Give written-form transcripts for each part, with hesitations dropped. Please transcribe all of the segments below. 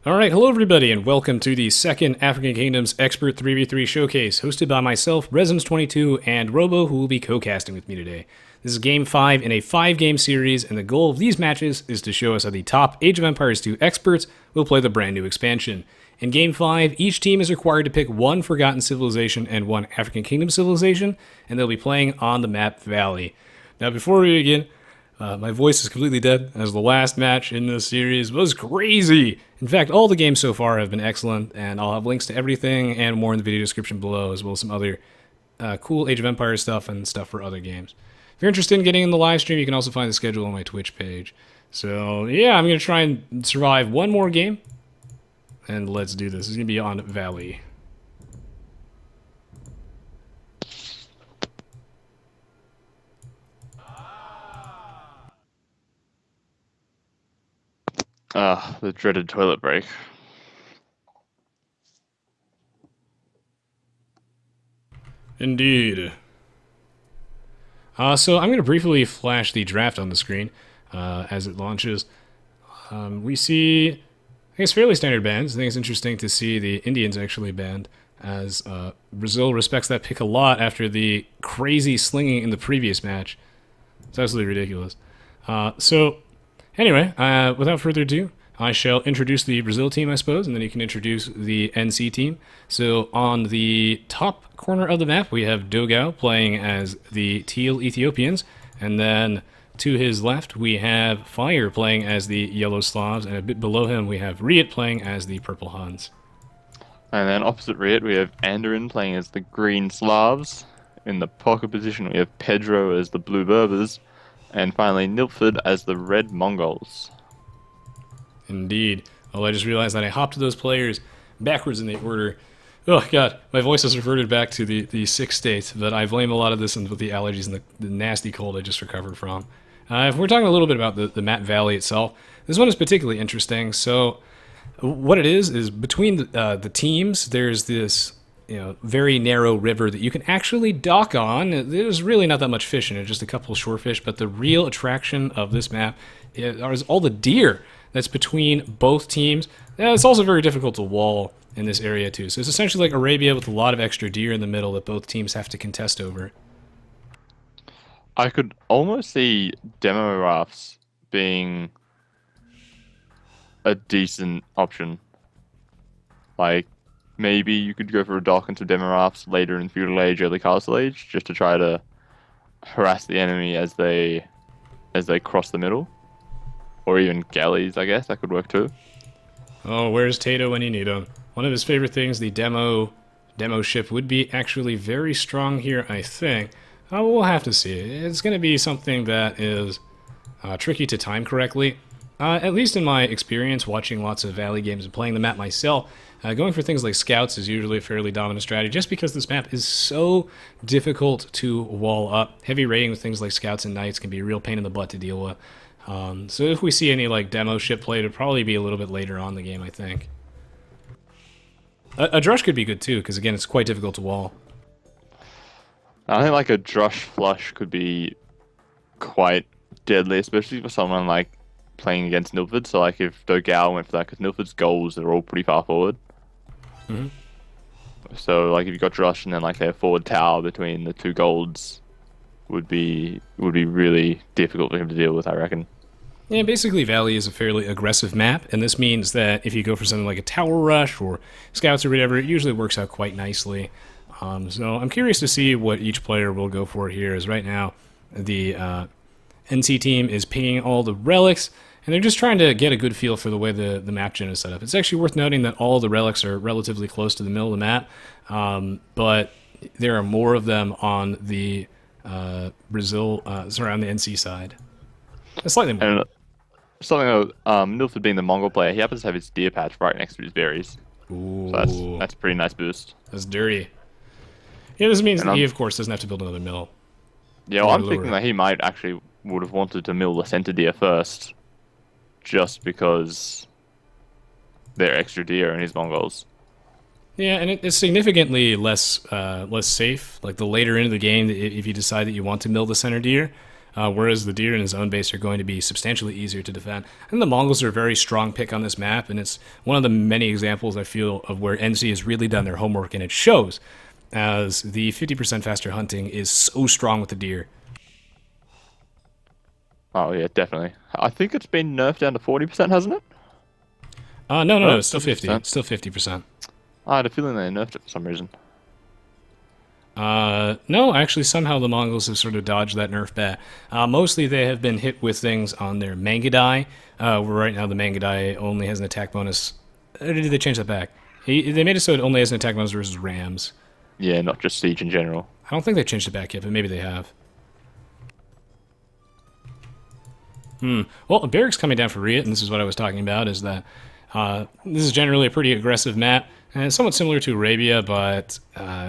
Alright, hello everybody, and welcome to the second African Kingdoms Expert 3v3 Showcase, hosted by myself, Resonance22 and Robo, who will be co-casting with me today. This is Game 5 in a 5-game series, and the goal of these matches is to show us how the top Age of Empires 2 experts will play the brand new expansion. In Game 5, each team is required to pick one Forgotten Civilization and one African Kingdom Civilization, and they'll be playing on the map Valley. Now, before we begin, my voice is completely dead, as the last match in this series was crazy. In fact, all the games so far have been excellent, and I'll have links to everything and more in the video description below, as well as some other cool Age of Empires stuff and stuff for other games. If you're interested in getting in the live stream, you can also find the schedule on my Twitch page. So, yeah, I'm going to try and survive one more game, and let's do this. It's going to be on Valley. The dreaded toilet break. Indeed. So I'm going to briefly flash the draft on the screen as it launches. We see, I guess, fairly standard bans. I think it's interesting to see the Indians actually banned, as Brazil respects that pick a lot after the crazy slinging in the previous match. It's absolutely ridiculous. So, anyway, without further ado, I shall introduce the Brazil team, I suppose, and then you can introduce the NC team. So on the top corner of the map, we have Dogao playing as the Teal Ethiopians, and then to his left, we have Fire playing as the Yellow Slavs, and a bit below him, we have RiuT playing as the Purple Huns. And then opposite RiuT, we have Andorin playing as the Green Slavs. In the pocket position, we have Pedro as the Blue Berbers. And finally, NilPferD as the Red Mongols. Indeed. Well, I just realized that I hopped those players backwards in the order. Oh, God. My voice has reverted back to the sick state, but I blame a lot of this with the allergies and the nasty cold I just recovered from. If we're talking a little bit about the map Valley itself, this one is particularly interesting. So, what it is between the teams, there's this very narrow river that you can actually dock on. There's really not that much fish in it, just a couple of shore fish, but the real attraction of this map is all the deer that's between both teams. It's also very difficult to wall in this area too. So it's essentially like Arabia with a lot of extra deer in the middle that both teams have to contest over. I could almost see demo rafts being a decent option. Like, maybe you could go for a dock into demo rafts later in Feudal Age, early Castle Age, just to try to harass the enemy as they cross the middle. Or even galleys, I guess, that could work too. Oh, where's Tato when you need him? One of his favorite things, the demo ship, would be actually very strong here, I think. We'll have to see. It's going to be something that is tricky to time correctly. At least in my experience watching lots of Valley games and playing the map myself, going for things like scouts is usually a fairly dominant strategy, just because this map is so difficult to wall up. Heavy raiding with things like scouts and knights can be a real pain in the butt to deal with. So if we see any like demo ship played, it'll probably be a little bit later on in the game, I think. A drush could be good too, because again, it's quite difficult to wall. I think like a drush flush could be quite deadly, especially for someone like playing against NilPferD. So like if Dogao went for that, because NilPferD's goals are all pretty far forward. Mm-hmm. So like if you got drush and then like their forward tower between the two golds would be really difficult for him to deal with, I reckon. Yeah, basically Valley is a fairly aggressive map, and this means that if you go for something like a tower rush or scouts or whatever, it usually works out quite nicely. So I'm curious to see what each player will go for here, as right now the NC team is pinging all the relics, and they're just trying to get a good feel for the way the map gen is set up. It's actually worth noting that all the relics are relatively close to the middle of the map, but there are more of them on the Brazil, on the NC side. Slightly more. And something about NilPferD being the Mongol player, he happens to have his deer patch right next to his berries. Ooh. So that's a pretty nice boost. That's dirty. Yeah, this means that he, of course, doesn't have to build another mill. Yeah, well, I'm thinking that he might actually would have wanted to mill the center deer first, just because they're extra deer in his Mongols. Yeah, and it's significantly less safe. Like the later into the game, if you decide that you want to mill the center deer, whereas the deer in his own base are going to be substantially easier to defend. And the Mongols are a very strong pick on this map, and it's one of the many examples I feel of where NC has really done their homework, and it shows, as the 50% faster hunting is so strong with the deer. Oh yeah, definitely. I think it's been nerfed down to 40%, hasn't it? No, it's still 50. 50%. It's still 50%. I had a feeling they nerfed it for some reason. No, actually, somehow the Mongols have sort of dodged that nerf bet. Mostly they have been hit with things on their Mangadai, where right now the Mangadai only has an attack bonus. Or did they change that back? They made it so it only has an attack bonus versus Rams. Yeah, not just Siege in general. I don't think they changed it back yet, but maybe they have. Well, a barracks coming down for RiuT, and this is what I was talking about, is that this is generally a pretty aggressive map, and it's somewhat similar to Arabia, but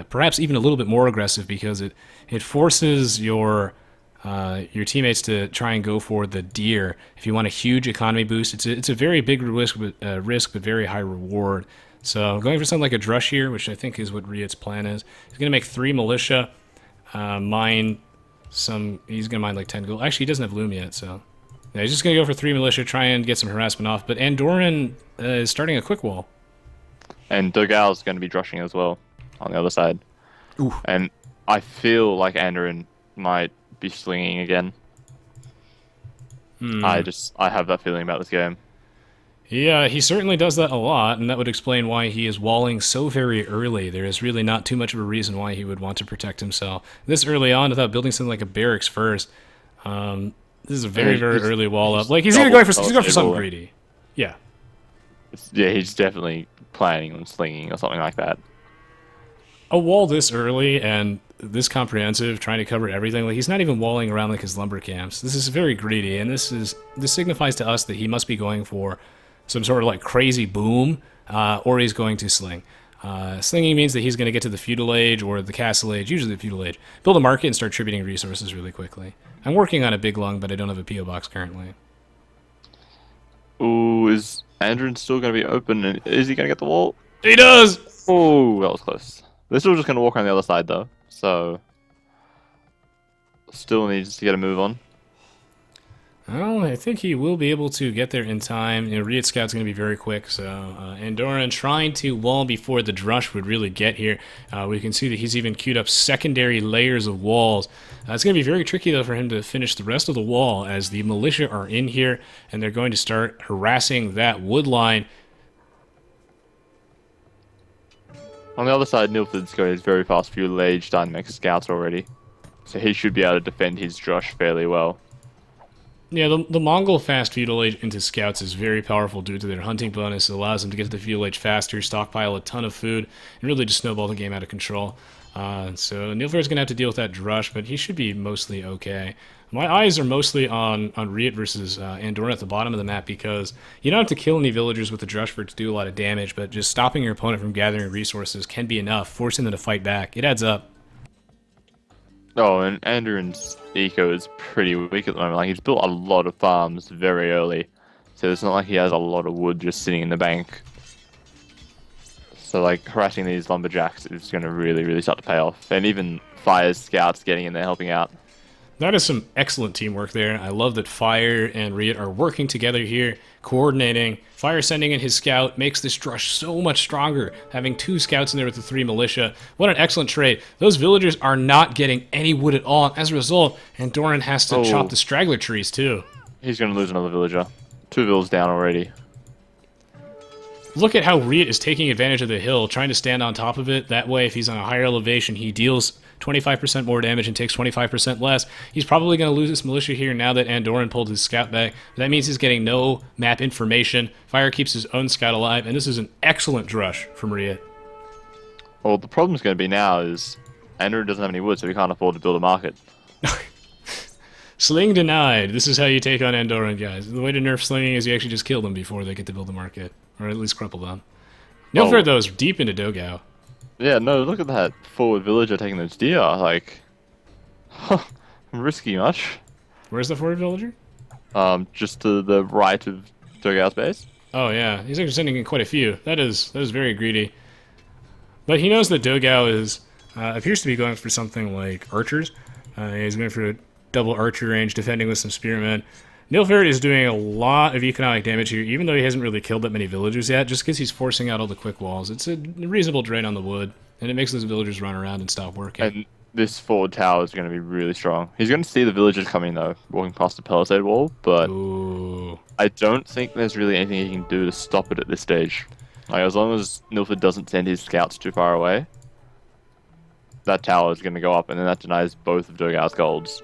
perhaps even a little bit more aggressive because it forces your teammates to try and go for the deer. If you want a huge economy boost, it's a very big risk, but very high reward. So going for something like a Drush here, which I think is what RiuT's plan is, he's going to make 3 militia, mine some. He's going to mine like 10 gold. Actually, he doesn't have loom yet, so. Yeah, he's just going to go for 3 militia, try and get some harassment off. But Andorin is starting a quick wall. And Dogao is going to be drushing as well on the other side. Ooh. And I feel like Andorin might be slinging again. I have that feeling about this game. Yeah, he certainly does that a lot, and that would explain why he is walling so very early. There is really not too much of a reason why he would want to protect himself this early on without building something like a barracks first. This is a very early wall up. Like he's going for something greedy. Yeah. Yeah, he's definitely planning on slinging or something like that. A wall this early and this comprehensive, trying to cover everything. Like he's not even walling around like his lumber camps. This is very greedy, and this signifies to us that he must be going for some sort of like crazy boom, or he's going to sling. Slinging means that he's going to get to the feudal age or the castle age, usually the feudal age, build a market and start tributing resources really quickly. I'm working on a big lung, but I don't have a PO box currently. Ooh, is Andorin still going to be open? And is he going to get the wall? He does! Oh, that was close. They're still just going to walk on the other side, though. So, still needs to get a move on. Well, I think he will be able to get there in time. You know, RiuT Scout's going to be very quick, so Andorin trying to wall before the Drush would really get here. We can see that he's even queued up secondary layers of walls. It's going to be very tricky, though, for him to finish the rest of the wall, as the militia are in here, and they're going to start harassing that wood line. On the other side, NilPferD's got his very fast feudal age dynamic scouts already, so he should be able to defend his Drush fairly well. Yeah, the Mongol fast feudal age into scouts is very powerful due to their hunting bonus. It allows them to get to the feudal age faster, stockpile a ton of food, and really just snowball the game out of control. So NilPferD's going to have to deal with that Drush, but he should be mostly okay. My eyes are mostly on RiuT versus Andorin at the bottom of the map, because you don't have to kill any villagers with the Drush for it to do a lot of damage, but just stopping your opponent from gathering resources can be enough, forcing them to fight back. It adds up. Oh, and Andorin's eco is pretty weak at the moment. Like, he's built a lot of farms very early, so it's not like he has a lot of wood just sitting in the bank. So, like, harassing these lumberjacks is going to really, really start to pay off. And even Fire's scouts getting in there helping out. That is some excellent teamwork there. I love that Fire and RiuT are working together here, coordinating. Fire sending in his scout makes this Drush so much stronger, having 2 scouts in there with the 3 militia. What an excellent trade. Those villagers are not getting any wood at all. As a result, Andorin has to chop the straggler trees too. He's going to lose another villager. 2 villas down already. Look at how RiuT is taking advantage of the hill, trying to stand on top of it. That way, if he's on a higher elevation, he deals 25% more damage and takes 25% less. He's probably going to lose this militia here now that Andorin pulled his scout back. That means he's getting no map information. Fire keeps his own scout alive, and this is an excellent Drush from RiuT. Well, the problem's going to be now is Andorin doesn't have any wood, so he can't afford to build a market. Sling denied. This is how you take on Andorin, guys. The way to nerf slinging is you actually just kill them before they get to build a market. Or at least cripple them. NilPferD, though, is deep into Dogao. Yeah, no, look at that forward villager taking those deer. Like, risky much. Where's the forward villager? Just to the right of Dogao's base. Oh, yeah. He's actually sending in quite a few. That is very greedy. But he knows that Dogao is, appears to be going for something like archers. He's going for double archer range, defending with some spearmen. NilPferD is doing a lot of economic damage here, even though he hasn't really killed that many villagers yet, just because he's forcing out all the quick walls. It's a reasonable drain on the wood, and it makes those villagers run around and stop working. And this forward tower is going to be really strong. He's going to see the villagers coming, though, walking past the palisade wall, but Ooh. I don't think there's really anything he can do to stop it at this stage. Like, as long as NilPferD doesn't send his scouts too far away, that tower is going to go up, and then that denies both of Dogao's golds.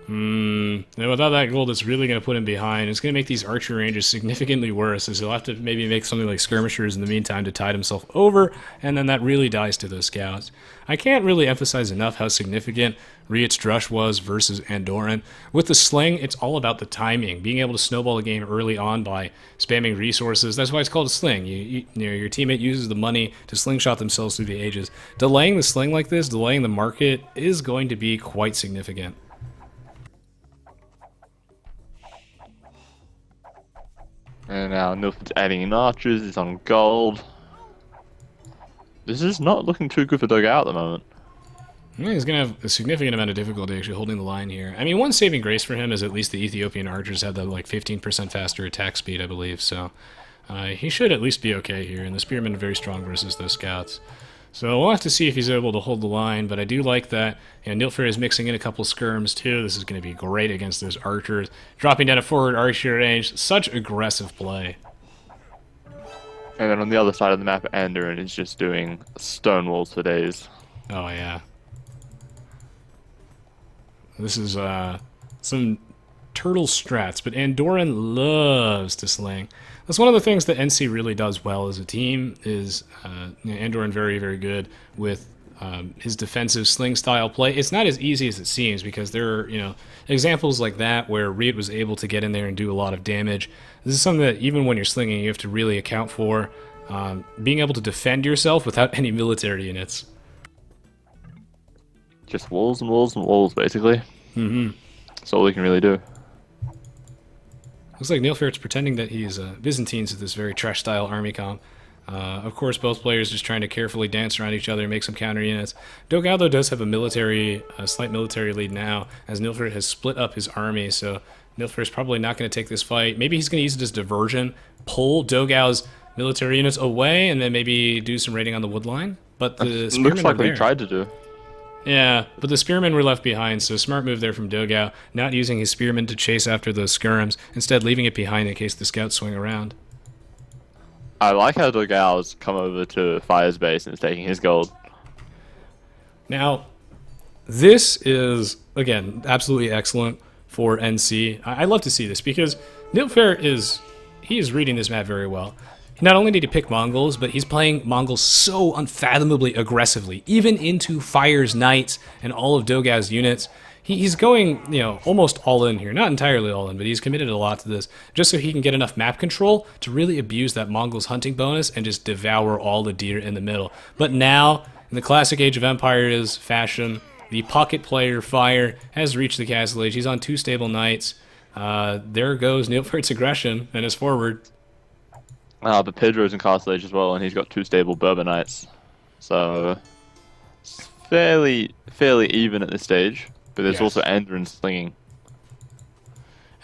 And without that gold, it's really going to put him behind. It's going to make these archer ranges significantly worse, as he'll have to maybe make something like skirmishers in the meantime to tide himself over, and then that really dies to those scouts. I can't really emphasize enough how significant RiuT's Drush was versus Andorin. With the sling, it's all about the timing, being able to snowball the game early on by spamming resources. That's why it's called a sling. Your teammate uses the money to slingshot themselves through the ages. Delaying the sling like this, delaying the market, is going to be quite significant. And now NilPferD's adding in archers, he's on gold. This is not looking too good for Dogao at the moment. Yeah, he's going to have a significant amount of difficulty actually holding the line here. I mean, one saving grace for him is at least the Ethiopian archers have that like 15% faster attack speed, I believe. So he should at least be okay here. And the spearmen are very strong versus those scouts. So we'll have to see if he's able to hold the line. But I do like that. And NilPferD is mixing in a couple skirms too. This is going to be great against those archers. Dropping down a forward archer range. Such aggressive play. And then on the other side of the map, Andorin is just doing stone walls for days. Oh, yeah. This is some turtle strats, but Andorin loves to sling. That's one of the things that NC really does well as a team, is Andorin very, very good with his defensive sling style play. It's not as easy as it seems, because there are examples like that where RiuT was able to get in there and do a lot of damage. This is something that even when you're slinging, you have to really account for being able to defend yourself without any military units. Just walls and walls and walls, basically. That's all we can really do. Looks like NilPferD's pretending that he's Byzantines with this very trash-style army comp. Of course, both players just trying to carefully dance around each other and make some counter units. Dogao, though, does have a slight military lead now, as NilPferD has split up his army, so NilPferD's probably not going to take this fight. Maybe he's going to use it as diversion, pull Dogao's military units away, and then maybe do some raiding on the wood line. But the spearmen looks like are what he there. tried to do. Yeah, but the spearmen were left behind, so smart move there from Dogao, not using his spearmen to chase after those skirms, instead leaving it behind in case the scouts swing around. I like how Dogao's come over to Fire's base and is taking his gold. Now, this is, again, absolutely excellent for NC. I love to see this, because NilPferD is reading this map very well. Not only did he pick Mongols, but he's playing Mongols so unfathomably aggressively, even into Fire's Knights and all of Dogao's units. He's going, almost all in here. Not entirely all in, but he's committed a lot to this, just so he can get enough map control to really abuse that Mongols hunting bonus and just devour all the deer in the middle. But now, in the classic Age of Empires fashion, the pocket player Fire has reached the castle age. He's on 2 stable knights. There goes NilPferD's aggression and his forward. But Pedro's in Castle Age as well, and he's got 2 stable Berber knights. So, it's fairly even at this stage. But there's also Andorin slinging.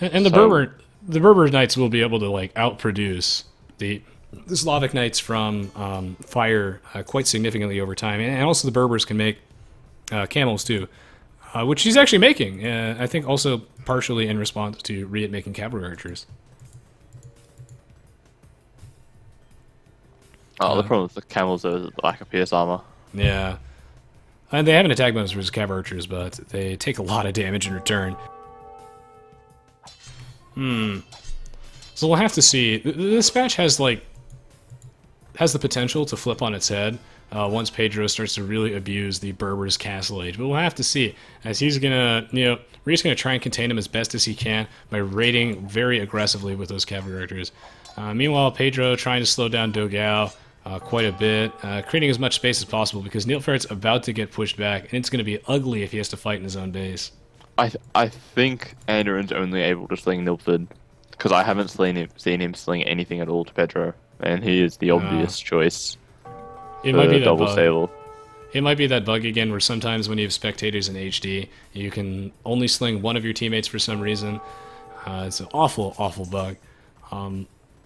And the Berber knights will be able to outproduce the Slavic knights from Fire quite significantly over time. And also the Berbers can make camels too, which he's actually making. I think also partially in response to RiuT making cavalry archers. The problem with the camels is the lack of PS armor. Yeah. And they have an attack bonus versus cav archers, but they take a lot of damage in return. So we'll have to see. This match has the potential to flip on its head once Pedro starts to really abuse the Berbers' castle age. But we'll have to see, as he's gonna, RiuT's gonna try and contain him as best as he can by raiding very aggressively with those cavalry archers. Meanwhile, Pedro trying to slow down Dogao quite a bit, creating as much space as possible, because NilPferD's about to get pushed back, and it's going to be ugly if he has to fight in his own base. I think Andorin's only able to sling NilPferD, because I haven't seen him sling anything at all to Pedro, and he is the obvious choice. It might be that double bug. sable. It might be that bug again where sometimes when you have spectators in HD, you can only sling one of your teammates for some reason. It's an awful, awful bug.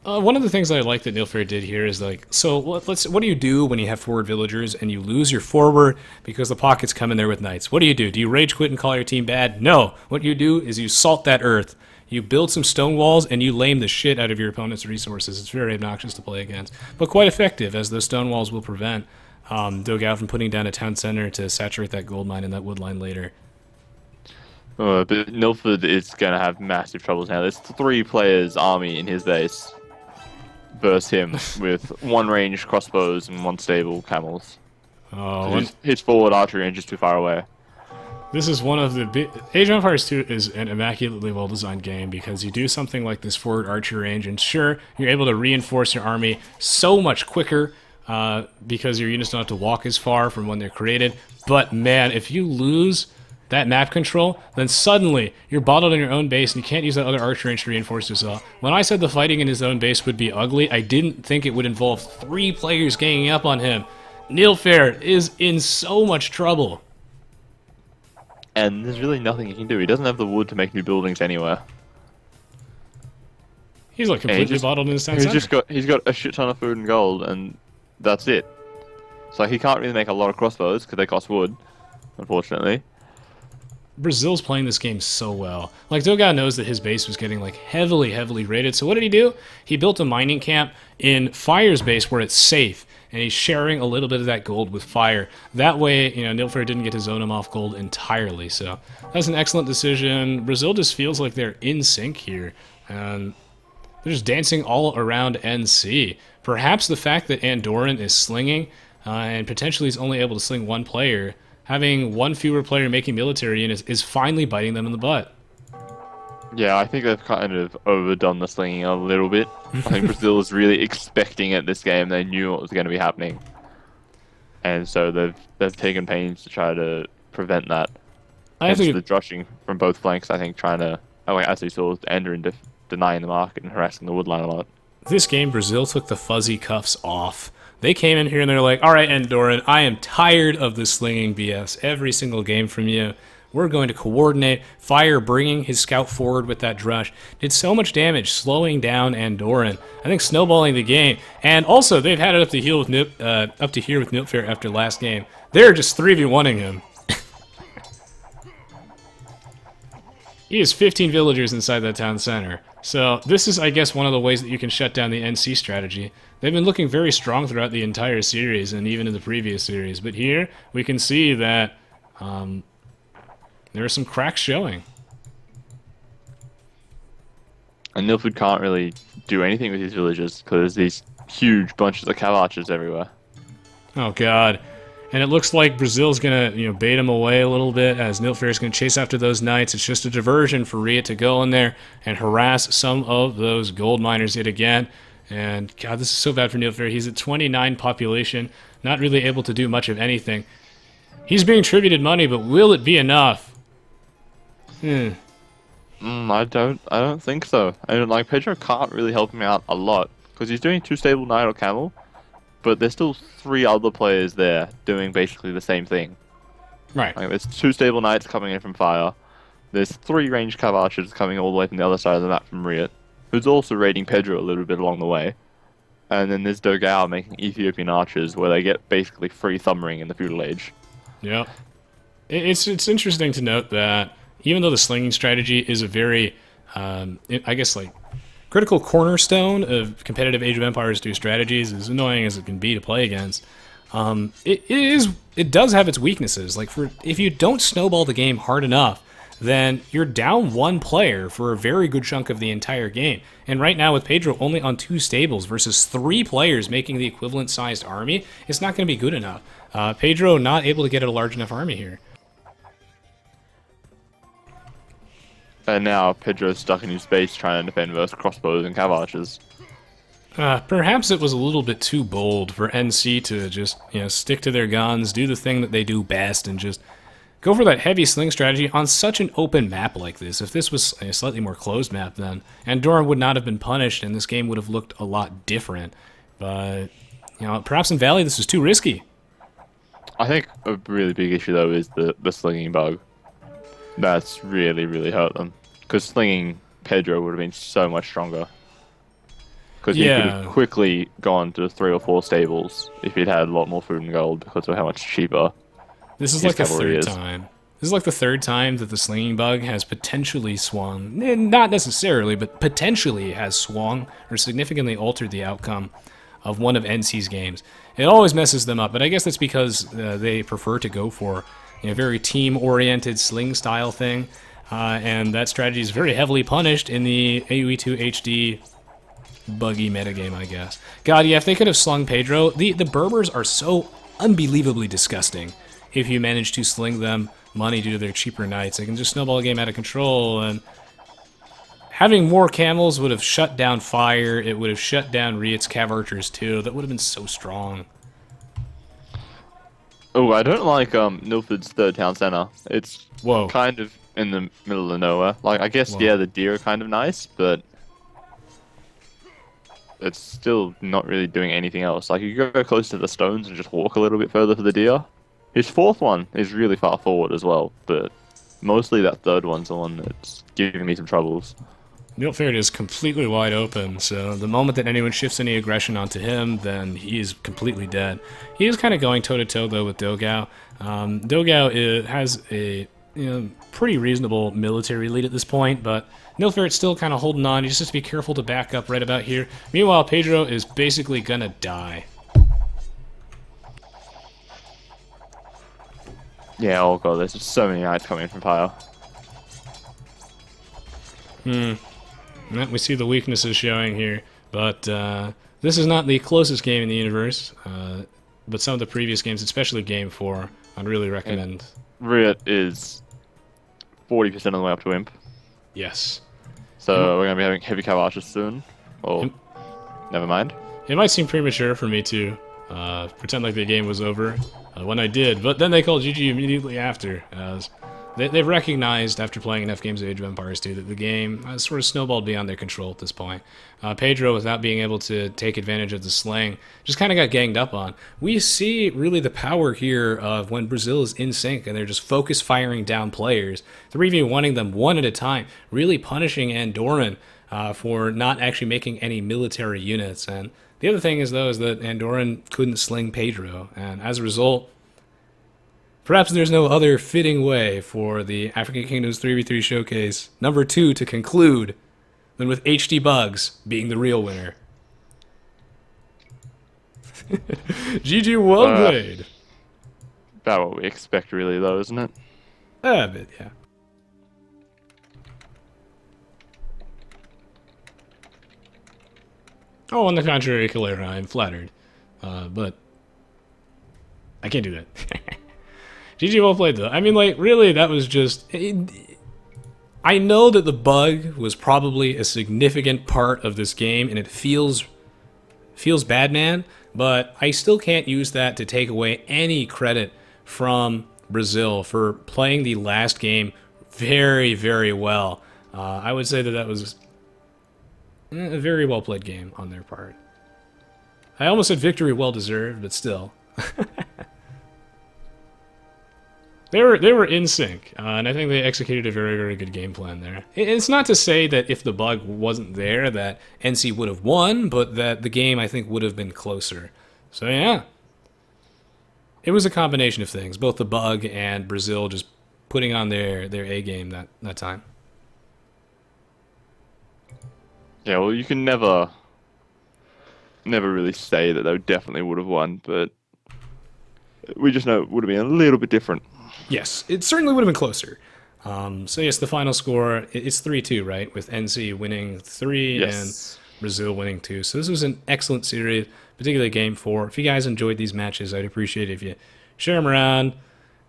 One of the things that I like that NilPferD did here is like, so what do you do when you have forward villagers and you lose your forward because the pockets come in there with knights? What do you do? Do you rage quit and call your team bad? No. What you do is you salt that earth. You build some stone walls and you lame the shit out of your opponent's resources. It's very obnoxious to play against, but quite effective, as those stone walls will prevent Dogao from putting down a town center to saturate that gold mine and that wood line later. But NilPferD is going to have massive troubles now. There's 3 players army in his base versus him with 1 ranged crossbows and 1 stable camels. Oh, So his forward archery range is too far away. this is one of the Age of Empires 2 is an immaculately well-designed game because you do something like this forward archer range, and sure, you're able to reinforce your army so much quicker because your units don't have to walk as far from when they're created. But man, if you lose that map control, then suddenly you're bottled in your own base and you can't use that other archer range to reinforce yourself. When I said the fighting in his own base would be ugly, I didn't think it would involve 3 players ganging up on him. NilPferD is in so much trouble. And there's really nothing he can do. He doesn't have the wood to make new buildings anywhere. He's like completely bottled in his town center. He's got a shit ton of food and gold, and that's it. So he can't really make a lot of crossbows because they cost wood, unfortunately. Brazil's playing this game so well. Like, Dogao knows that his base was getting, like, heavily, heavily raided. So what did he do? He built a mining camp in Fire's base where it's safe, and he's sharing a little bit of that gold with Fire. That way, you know, NilPferD didn't get to zone him off gold entirely. So that's an excellent decision. Brazil just feels like they're in sync here. And they're just dancing all around NC. Perhaps the fact that Andorin is slinging, and potentially he's only able to sling 1 player, having 1 fewer player making military units is finally biting them in the butt. Yeah, I think they've kind of overdone the slinging a little bit. I think Brazil was really expecting it this game. They knew what was going to be happening. And so they've taken pains to try to prevent that. Hence the drushing from both flanks, I think, trying to, as we saw, Andorin denying the market and harassing the woodline a lot. This game, Brazil took the fuzzy cuffs off. They came in here and they're like, all right, Andorin, I am tired of this slinging BS every single game from you. We're going to coordinate. Fire bringing his scout forward with that drush did so much damage, slowing down Andorin. I think snowballing the game. And also, they've had it up to here with NilPferD after last game. They're just 3v1ing him. He has 15 villagers inside that town center. So this is, I guess, one of the ways that you can shut down the NC strategy. They've been looking very strong throughout the entire series and even in the previous series. But here, we can see that there are some cracks showing. And NilPferD can't really do anything with his villagers because there's these huge bunches of cav archers everywhere. Oh, God. And it looks like Brazil's going to, bait him away a little bit as NilPferD's going to chase after those knights. It's just a diversion for RiuT to go in there and harass some of those gold miners yet again. And, God, this is so bad for NilPferD. He's at 29 population, not really able to do much of anything. He's being tributed money, but will it be enough? I don't think so. And, Pedro can't really help him out a lot because he's doing 2 stable knight or camel. But there's still 3 other players there doing basically the same thing. Right. There's 2 stable knights coming in from Fire. There's 3 ranged cav archers coming all the way from the other side of the map from RiuT, who's also raiding Pedro a little bit along the way. And then there's Dogao making Ethiopian archers where they get basically free thumbering in the feudal age. Yeah. It's interesting to note that even though the slinging strategy is a very, critical cornerstone of competitive Age of Empires 2 strategies, as annoying as it can be to play against, it does have its weaknesses. If you don't snowball the game hard enough, then you're down 1 player for a very good chunk of the entire game. And right now, with Pedro only on 2 stables versus 3 players making the equivalent sized army, it's not going to be good enough. Pedro not able to get a large enough army here. And now Pedro's stuck in his base trying to defend versus crossbows and cav archers. Perhaps it was a little bit too bold for NC to just, stick to their guns, do the thing that they do best, and just go for that heavy sling strategy on such an open map like this. If this was a slightly more closed map, then Andorin would not have been punished, and this game would have looked a lot different. But, perhaps in Valley this was too risky. I think a really big issue though is the slinging bug. That's really hurt them. Because slinging Pedro would have been so much stronger. Because he could have Yeah, quickly gone to 3 or 4 stables if he'd had a lot more food and gold because of how much cheaper this is his like the cavalry third is. time. This is like the third time that the slinging bug has potentially swung. Not necessarily, but potentially has swung or significantly altered the outcome of one of NC's games. It always messes them up, but I guess that's because they prefer to go for a very team-oriented sling style thing, and that strategy is very heavily punished in the Aoe2 HD buggy metagame, I guess. God, yeah, if they could have slung Pedro, the Berbers are so unbelievably disgusting. If you manage to sling them money due to their cheaper knights, they can just snowball the game out of control, and having more camels would have shut down fire. It would have shut down RiuT's cav archers too. That would have been so strong. Oh, I don't like NilPferD's third town center. It's Whoa. kind of in the middle of nowhere. Like, I guess, Whoa. yeah, the deer are kind of nice, but it's still not really doing anything else. Like, you go close to the stones and just walk a little bit further for the deer. His fourth one is really far forward as well, but mostly that third one's the one that's giving me some troubles. NilPferD is completely wide open, so the moment that anyone shifts any aggression onto him, then he is completely dead. He is kind of going toe-to-toe, though, with Dogao. Dogao has a pretty reasonable military lead at this point, but NilPferD's still kind of holding on. He just has to be careful to back up right about here. Meanwhile, Pedro is basically gonna die. Yeah, oh god, there's just so many knights coming in from Pyre. We see the weaknesses showing here, but this is not the closest game in the universe. But some of the previous games, especially Game 4, I'd really recommend. RiuT is 40% of the way up to Imp, Yes. so we're going to be having heavy cav archers soon. Or, never mind. It might seem premature for me to pretend like the game was over when I did, but then they called GG immediately after. They've recognized, after playing enough games of Age of Empires 2, that the game has sort of snowballed beyond their control at this point. Pedro, without being able to take advantage of the sling, just kind of got ganged up on. We see really the power here of when Brazil is in sync and they're just focus firing down players, 3v1ing them one at a time, really punishing Andorin for not actually making any military units. And the other thing is, though, is that Andorin couldn't sling Pedro, and as a result, perhaps there's no other fitting way for the African Kingdoms 3v3 Showcase number 2 to conclude than with HD Bugs being the real winner. GG, well played. About what we expect, really, though, isn't it? A bit, yeah. Oh, on the contrary, Calera, I'm flattered. But I can't do that. GG, well played, though. I mean, like, really, that was just... I know that the bug was probably a significant part of this game, and it feels bad, man, but I still can't use that to take away any credit from Brazil for playing the last game very, very well. I would say that that was a very well played game on their part. I almost said victory well deserved, but still. They were in sync, and I think they executed a very, very good game plan there. It's not to say that if the bug wasn't there that NC would have won, but that the game, I think, would have been closer. So yeah. It was a combination of things, both the bug and Brazil just putting on their A game that time. Yeah, well, you can never really say that they definitely would have won, but we just know it would have been a little bit different. Yes, it certainly would have been closer. So yes, the final score, it's 3-2, right? With NC winning 3 Yes. and Brazil winning 2. So this was an excellent series, particularly Game 4. If you guys enjoyed these matches, I'd appreciate it if you share them around,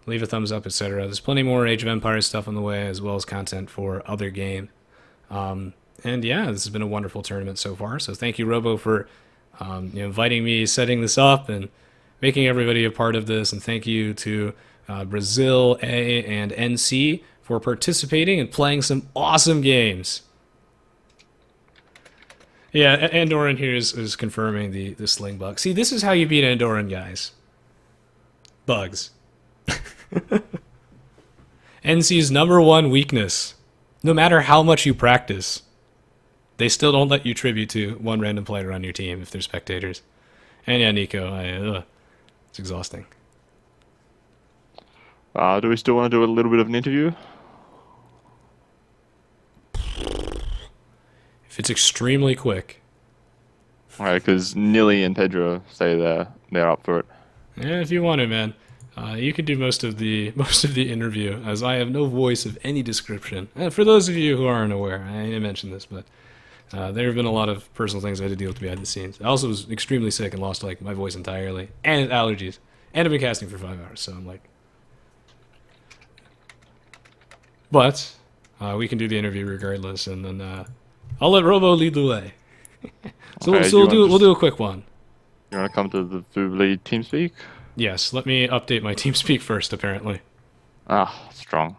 leave a thumbs up, etc. There's plenty more Age of Empires stuff on the way, as well as content for other games. And yeah, this has been a wonderful tournament so far. So thank you, Robo, for inviting me, setting this up, and making everybody a part of this. And thank you to Brazil, A, and NC for participating and playing some awesome games. Yeah, Andorin here is confirming the sling bug. See, this is how you beat Andorin, guys. Bugs. NC's #1 weakness. No matter how much you practice, they still don't let you tribute to one random player on your team if they're spectators. And yeah, Nico, it's exhausting. Do we still want to do a little bit of an interview? If it's extremely quick. Alright, because Nilly and Pedro say they're up for it. Yeah, if you want to, man. You could do most of the interview, as I have no voice of any description. For those of you who aren't aware, I didn't mention this, but there have been a lot of personal things I had to deal with behind the scenes. I also was extremely sick and lost like my voice entirely, and allergies, and I've been casting for 5 hours, so I'm like. But we can do the interview regardless, and then I'll let Robo lead the way. So, Okay, we'll do a quick one. You want to come to the Fubli TeamSpeak? Yes, let me update my TeamSpeak first, apparently. Ah, strong.